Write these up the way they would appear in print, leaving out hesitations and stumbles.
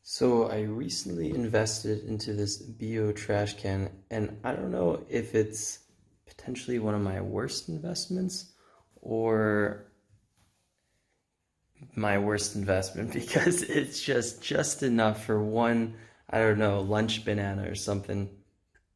So I recently invested into this bio trash can, and I don't know if it's potentially one of my worst investments or my worst investment because it's just enough for one, I don't know, lunch banana or something.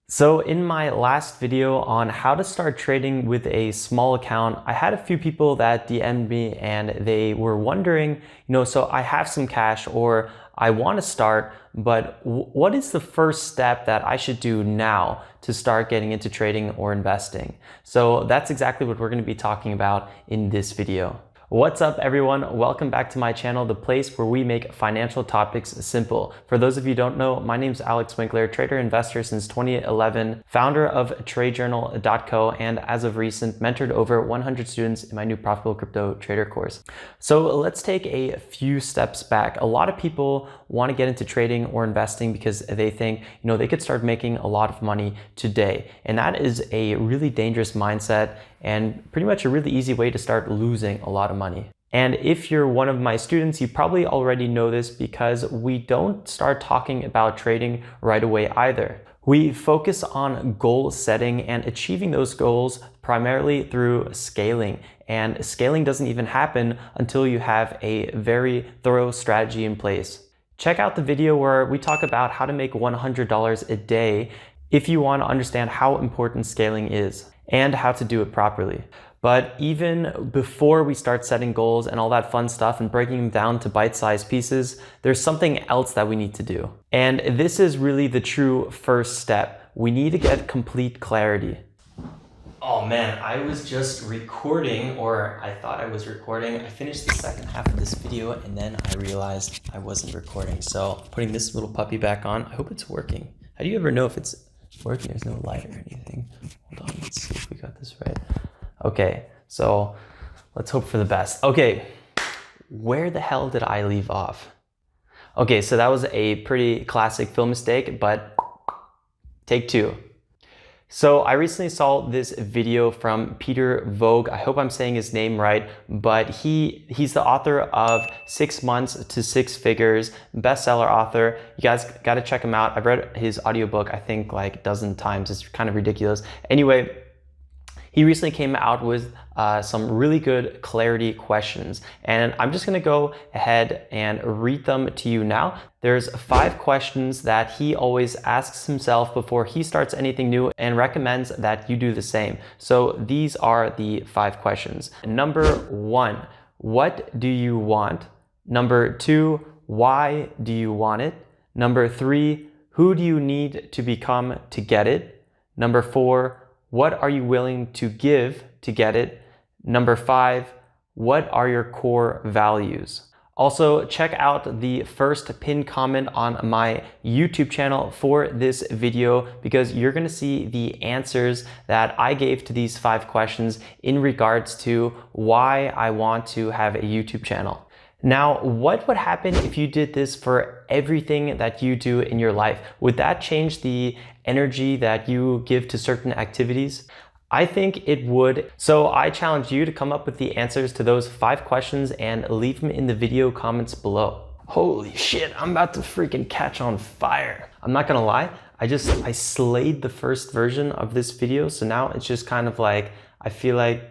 So in my last video on how to start trading with a small account, I had a few people that DM'd me and they were wondering, so I have some cash or I want to start, but what is the first step that I should do now to start getting into trading or investing? So that's exactly what we're going to be talking about in this video. What's up everyone? Welcome back to my channel, the place where we make financial topics simple. For those of you who don't know, my name is Alex Winkler, trader investor since 2011, founder of TradeJournal.co, and as of recent, mentored over 100 students in my new Profitable Crypto Trader course. So let's take a few steps back. A lot of people want to get into trading or investing because they think, they could start making a lot of money today. And that is a really dangerous mindset and pretty much a really easy way to start losing a lot of money. And if you're one of my students, you probably already know this because we don't start talking about trading right away either. We focus on goal setting and achieving those goals primarily through scaling. And scaling doesn't even happen until you have a very thorough strategy in place. Check out the video where we talk about how to make $100 a day if you want to understand how important scaling is and how to do it properly. But even before we start setting goals and all that fun stuff and breaking them down to bite-sized pieces, there's something else that we need to do. And this is really the true first step. We need to get complete clarity. Oh man, I was just recording, or I thought I was recording. I finished the second half of this video and then I realized I wasn't recording. So putting this little puppy back on, I hope it's working. How do you ever know if it's working? There's no light or anything. Hold on, let's see if we got this right. Okay, so let's hope for the best. Okay, where the hell did I leave off? Okay, so that was a pretty classic film mistake, but take two. So I recently saw this video from Peter Vogt. I hope I'm saying his name right, but he's the author of 6 Months to Six Figures, bestseller author. You guys got to check him out. I've read his audiobook, I think like a dozen times. It's kind of ridiculous. Anyway, he recently came out with some really good clarity questions, and I'm just gonna go ahead and read them to you now. There's 5 questions that he always asks himself before he starts anything new and recommends that you do the same. So these are the 5 questions. Number 1, what do you want? Number 2, why do you want it? Number 3, who do you need to become to get it? Number 4, what are you willing to give to get it? Number 5, what are your core values? Also, check out the first pinned comment on my YouTube channel for this video because you're gonna see the answers that I gave to these 5 questions in regards to why I want to have a YouTube channel. Now, what would happen if you did this for everything that you do in your life? Would that change the energy that you give to certain activities? I think it would. So I challenge you to come up with the answers to those 5 questions and leave them in the video comments below. Holy shit, I'm about to freaking catch on fire. I'm not gonna lie, I slayed the first version of this video, so now it's just kind of like, I feel like,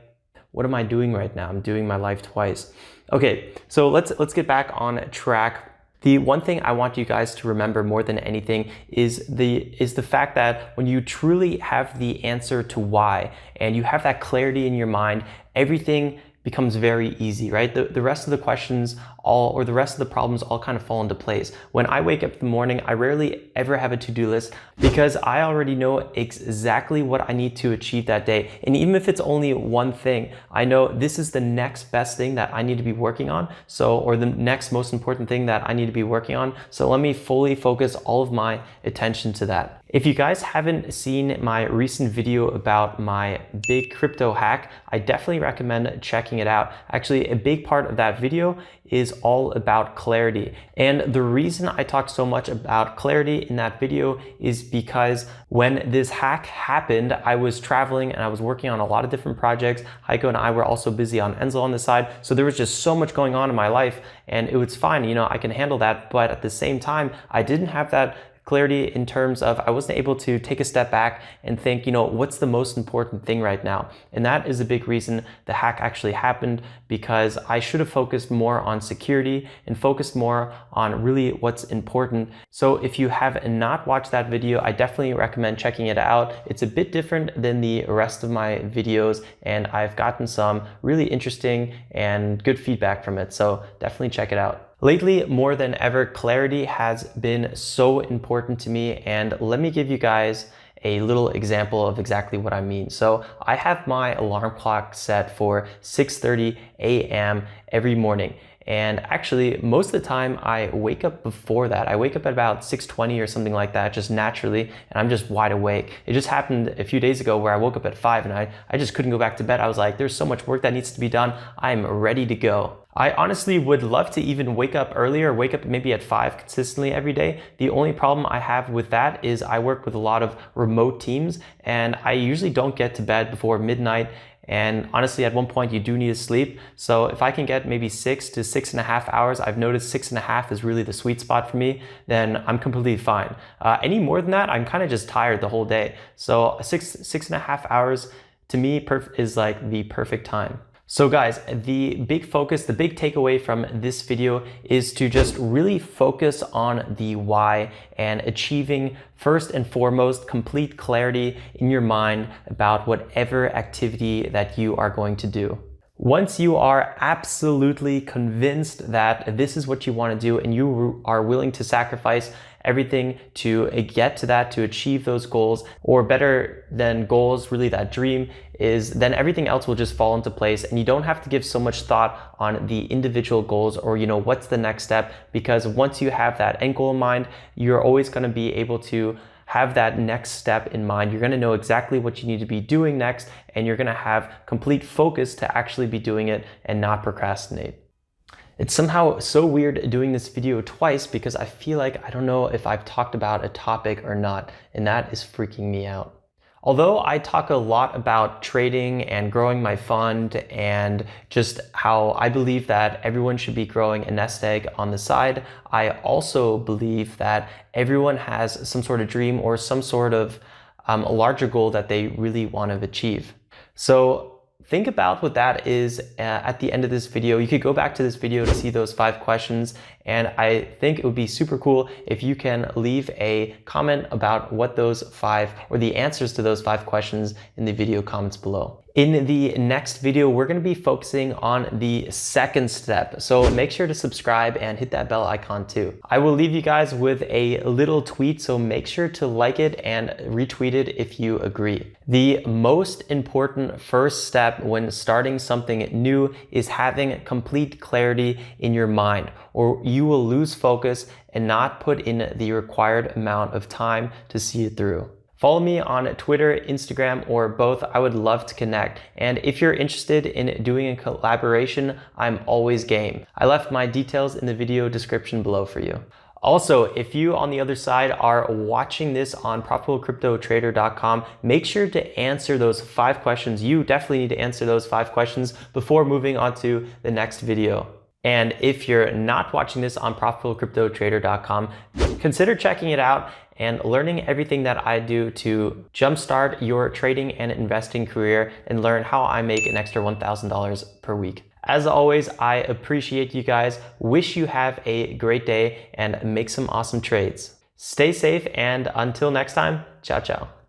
what am I doing right now? I'm doing my life twice. Okay, so let's get back on track. The one thing I want you guys to remember more than anything is the fact that when you truly have the answer to why and you have that clarity in your mind, everything becomes very easy, right? The rest of the questions or the rest of the problems all kind of fall into place. When I wake up in the morning, I rarely ever have a to-do list because I already know exactly what I need to achieve that day. And even if it's only one thing, I know this is the next best thing that I need to be working on. Or the next most important thing that I need to be working on. So let me fully focus all of my attention to that. If you guys haven't seen my recent video about my big crypto hack, I definitely recommend checking it out. Actually, a big part of that video is all about clarity. And the reason I talked so much about clarity in that video is because when this hack happened, I was traveling and I was working on a lot of different projects. Heiko and I were also busy on Enzo on the side. So there was just so much going on in my life, and it was fine. You know, I can handle that. But at the same time, I didn't have that clarity in terms of I wasn't able to take a step back and think, you know, what's the most important thing right now? And that is a big reason the hack actually happened, because I should have focused more on security and focused more on really what's important. So if you have not watched that video, I definitely recommend checking it out. It's a bit different than the rest of my videos, and I've gotten some really interesting and good feedback from it. So definitely check it out. Lately, more than ever, clarity has been so important to me, and let me give you guys a little example of exactly what I mean. So I have my alarm clock set for 6:30 a.m. every morning. And actually, most of the time I wake up before that. I wake up at about 6:20 or something like that, just naturally, and I'm just wide awake. It just happened a few days ago where I woke up at 5 and I just couldn't go back to bed. I was like, there's so much work that needs to be done. I'm ready to go. I honestly would love to even wake up earlier, wake up maybe at 5 consistently every day. The only problem I have with that is I work with a lot of remote teams, and I usually don't get to bed before midnight. And honestly, at one point you do need to sleep. So if I can get maybe 6 to 6.5 hours, I've noticed 6.5 is really the sweet spot for me, then I'm completely fine. Any more than that, I'm kind of just tired the whole day. So 6.5 hours to me is like the perfect time. So guys, the big focus, the big takeaway from this video is to just really focus on the why and achieving first and foremost complete clarity in your mind about whatever activity that you are going to do. Once you are absolutely convinced that this is what you want to do and you are willing to sacrifice everything to get to that, to achieve those goals, or better than goals, really that dream, is then everything else will just fall into place, and you don't have to give so much thought on the individual goals or, you know, what's the next step, because once you have that end goal in mind, you're always going to be able to have that next step in mind. You're going to know exactly what you need to be doing next, and you're going to have complete focus to actually be doing it and not procrastinate. It's somehow so weird doing this video twice because I feel like I don't know if I've talked about a topic or not, and that is freaking me out. Although I talk a lot about trading and growing my fund and just how I believe that everyone should be growing a nest egg on the side, I also believe that everyone has some sort of dream or some sort of a larger goal that they really want to achieve. So think about what that is at the end of this video. You could go back to this video to see those 5 questions, and I think it would be super cool if you can leave a comment about what those 5 or the answers to those 5 questions in the video comments below. In the next video, we're going to be focusing on the second step. So make sure to subscribe and hit that bell icon too. I will leave you guys with a little tweet, so make sure to like it and retweet it if you agree. The most important first step when starting something new is having complete clarity in your mind, or you will lose focus and not put in the required amount of time to see it through. Follow me on Twitter, Instagram, or both. I would love to connect. And if you're interested in doing a collaboration, I'm always game. I left my details in the video description below for you. Also, if you on the other side are watching this on profitablecryptotrader.com, make sure to answer those 5 questions. You definitely need to answer those 5 questions before moving on to the next video. And if you're not watching this on profitablecryptotrader.com, consider checking it out and learning everything that I do to jumpstart your trading and investing career and learn how I make an extra $1,000 per week. As always, I appreciate you guys. Wish you have a great day and make some awesome trades. Stay safe, and until next time, ciao, ciao.